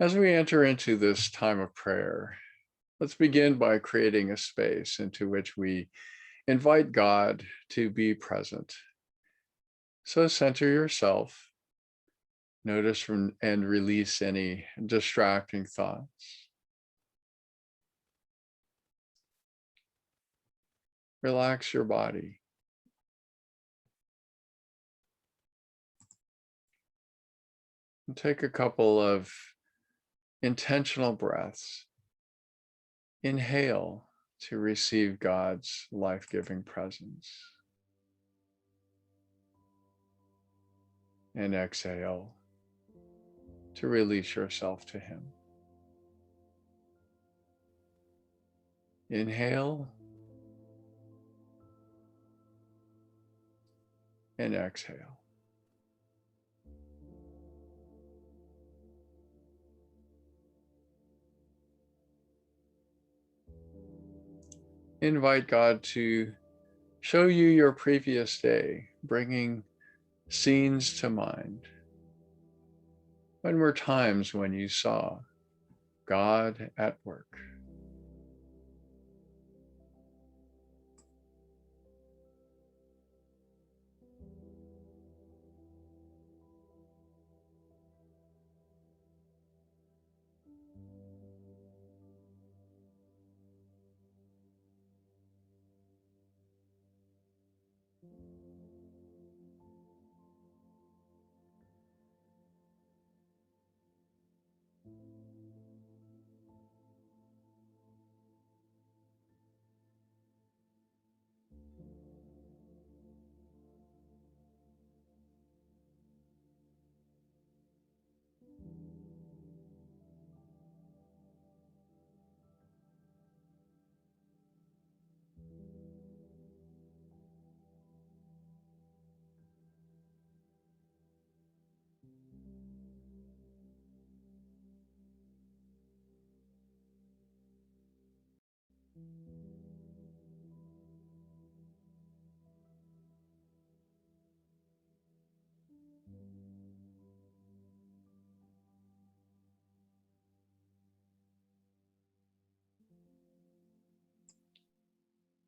As we enter into this time of prayer, let's begin by creating a space into which we invite God to be present. So center yourself, notice and release any distracting thoughts. Relax your body. And take a couple of intentional breaths. Inhale to receive God's life-giving presence. And exhale to release yourself to Him. Inhale and exhale. Invite God to show you your previous day, bringing scenes to mind. When were times when you saw God at work?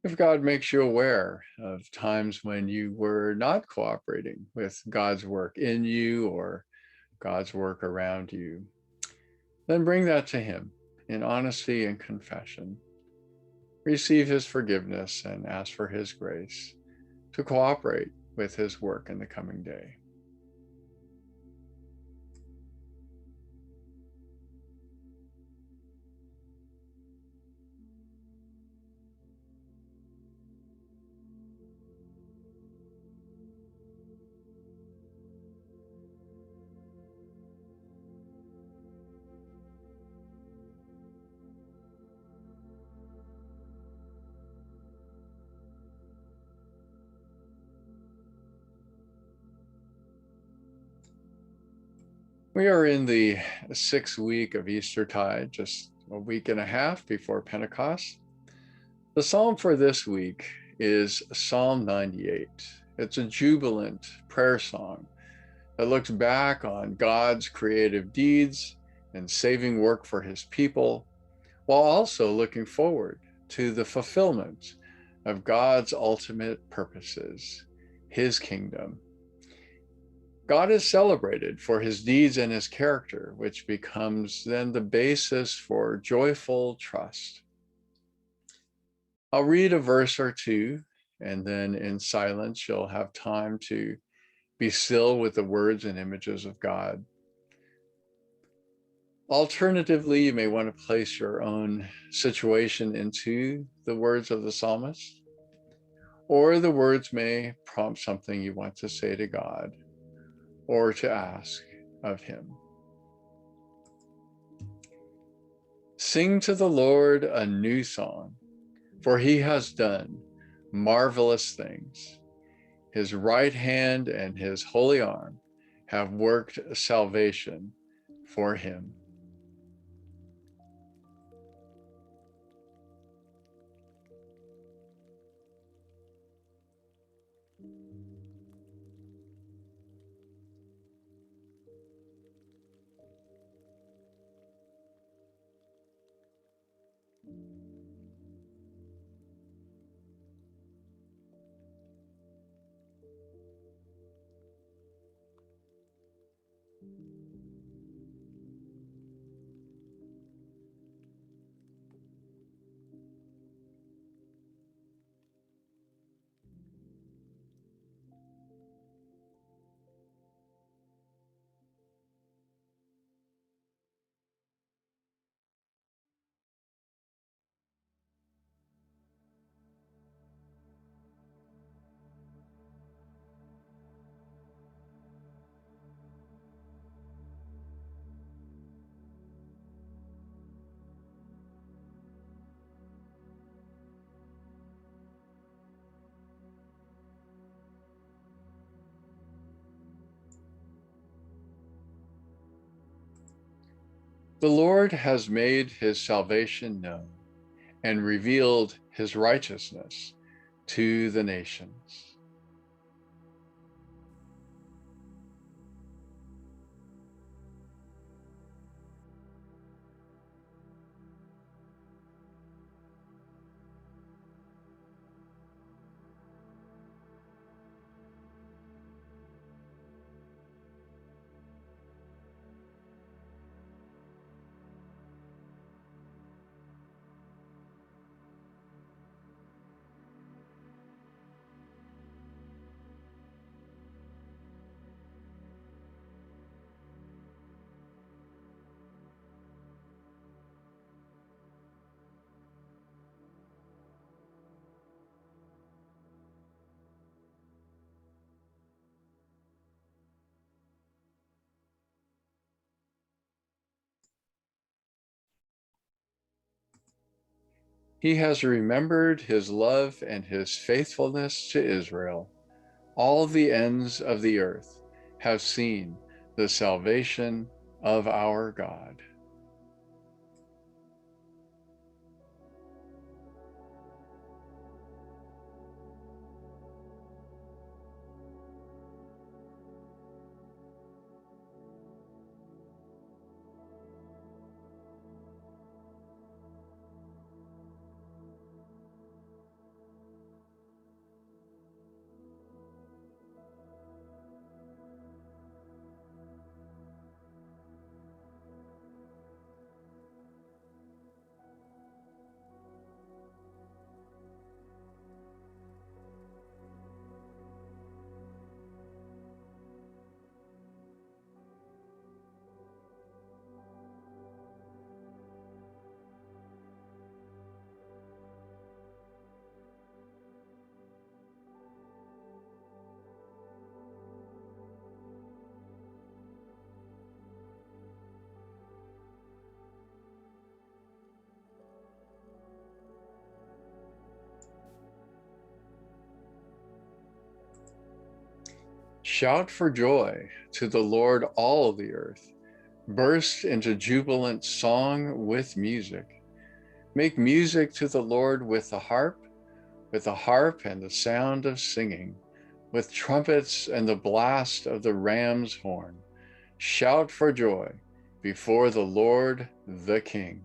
If God makes you aware of times when you were not cooperating with God's work in you or God's work around you, then bring that to Him in honesty and confession. Receive His forgiveness and ask for His grace to cooperate with His work in the coming day. We are in the 6th week of Eastertide, just a week and a half before Pentecost. The psalm for this week is Psalm 98. It's a jubilant prayer song that looks back on God's creative deeds and saving work for His people, while also looking forward to the fulfillment of God's ultimate purposes, His kingdom. God is celebrated for His deeds and His character, which becomes then the basis for joyful trust. I'll read a verse or two, and then in silence, you'll have time to be still with the words and images of God. Alternatively, you may want to place your own situation into the words of the psalmist, or the words may prompt something you want to say to God or to ask of Him. Sing to the Lord a new song, for He has done marvelous things. His right hand and His holy arm have worked salvation for Him. The Lord has made his salvation known and revealed his righteousness to the nations. He has remembered his love and his faithfulness to Israel. All the ends of the earth have seen the salvation of our God. Shout for joy to the Lord, all the earth. Burst into jubilant song with music. Make music to the Lord with the harp and the sound of singing, with trumpets and the blast of the ram's horn. Shout for joy before the Lord the King.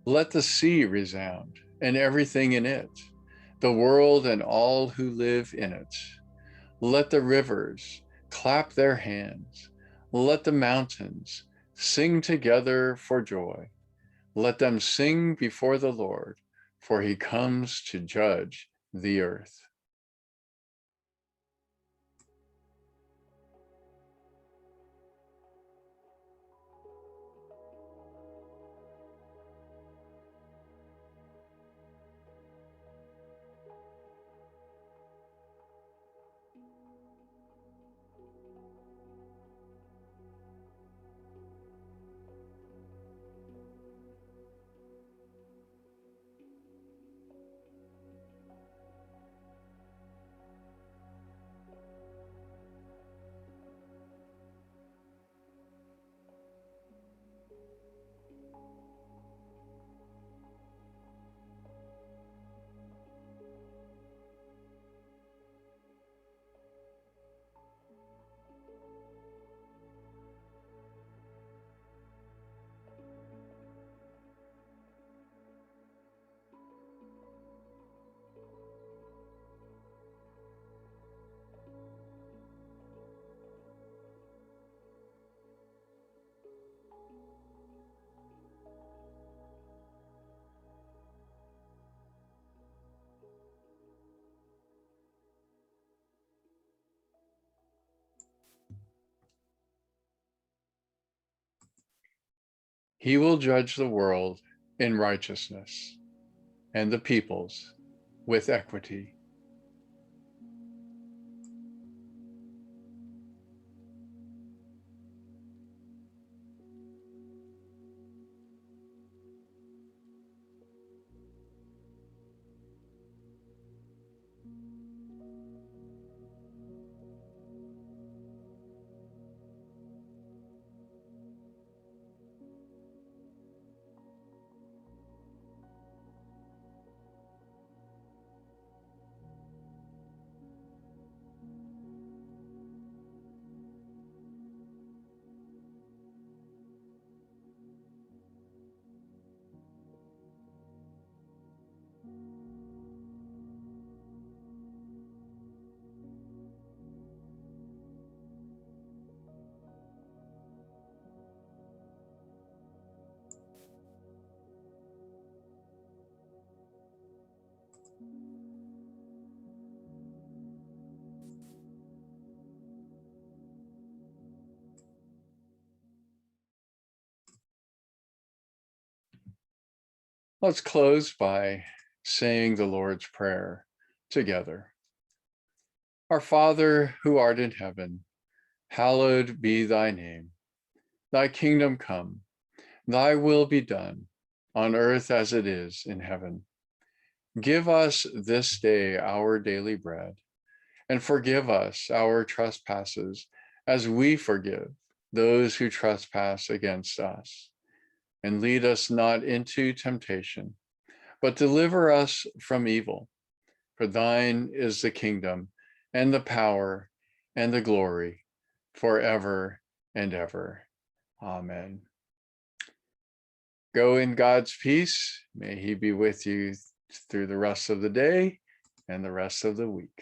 Let the sea resound and everything in it, the world and all who live in it. Let the rivers clap their hands. Let the mountains sing together for joy. Let them sing before the Lord, for he comes to judge the earth. He will judge the world in righteousness and the peoples with equity. Let's close by saying the Lord's Prayer together. Our Father, who art in heaven, hallowed be thy name. Thy kingdom come, thy will be done, on earth as it is in heaven. Give us this day our daily bread, and forgive us our trespasses as we forgive those who trespass against us. And lead us not into temptation, but deliver us from evil. For thine is the kingdom and the power and the glory forever and ever. Amen. Go in God's peace. May he be with you through the rest of the day and the rest of the week.